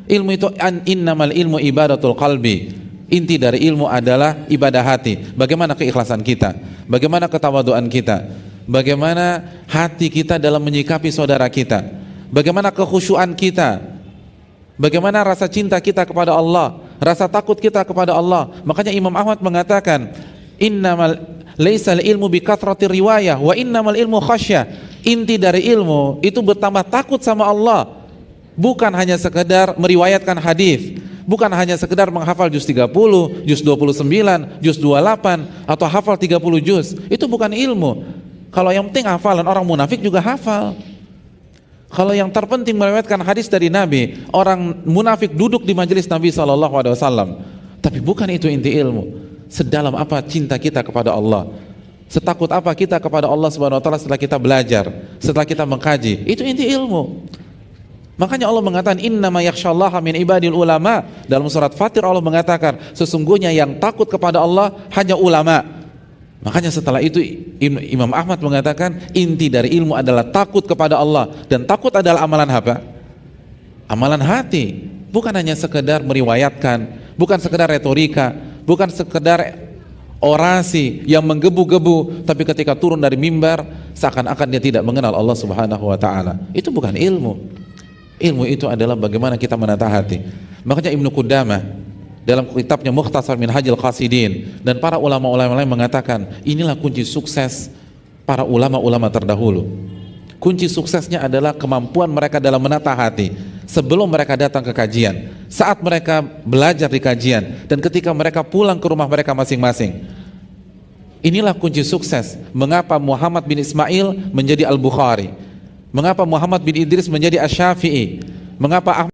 Ilmu itu innamal ilmu ibadatul qalbi. Inti dari ilmu adalah ibadah hati. Bagaimana keikhlasan kita? Bagaimana ketawaduan kita? Bagaimana hati kita dalam menyikapi saudara kita? Bagaimana kekhusyuan kita? Bagaimana rasa cinta kita kepada Allah? Rasa takut kita kepada Allah? Makanya Imam Ahmad mengatakan, innamal laisal ilmu bikathratir riwayah wa innamal ilmu khasyah. Inti dari ilmu itu bertambah takut sama Allah. Bukan hanya sekedar meriwayatkan hadis, bukan hanya sekedar menghafal juz 30, juz 29, juz 28 atau hafal 30 juz. Itu bukan ilmu. Kalau yang penting hafalan, orang munafik juga hafal. Kalau yang terpenting meriwayatkan hadis dari Nabi, orang munafik duduk di majelis Nabi SAW. Tapi bukan itu inti ilmu. Sedalam apa cinta kita kepada Allah, setakut apa kita kepada Allah Subhanahu wa taala setelah kita belajar, setelah kita mengkaji. Itu inti ilmu. Makanya Allah mengatakan innama yakhsyallaha min ibadil ulama. Dalam surat Fatir Allah mengatakan sesungguhnya yang takut kepada Allah hanya ulama. Makanya setelah itu Imam Ahmad mengatakan inti dari ilmu adalah takut kepada Allah. Dan takut adalah amalan apa? Amalan hati. Bukan hanya sekedar meriwayatkan, bukan sekedar retorika, bukan sekedar orasi yang menggebu-gebu, tapi ketika turun dari mimbar seakan-akan dia tidak mengenal Allah Subhanahu wa taala. Itu bukan ilmu. Ilmu itu adalah bagaimana kita menata hati. Makanya Ibnu Qudamah dalam kitabnya Mukhtasar Minhajul Qasidin dan para ulama-ulama lain mengatakan inilah kunci sukses para ulama-ulama terdahulu. Kunci suksesnya adalah kemampuan mereka dalam menata hati sebelum mereka datang ke kajian, saat mereka belajar di kajian, dan ketika mereka pulang ke rumah mereka masing-masing. Inilah kunci sukses. Mengapa Muhammad bin Ismail menjadi Al-Bukhari? Mengapa Muhammad bin Idris menjadi Asy-Syafi'i? Mengapa Ahmad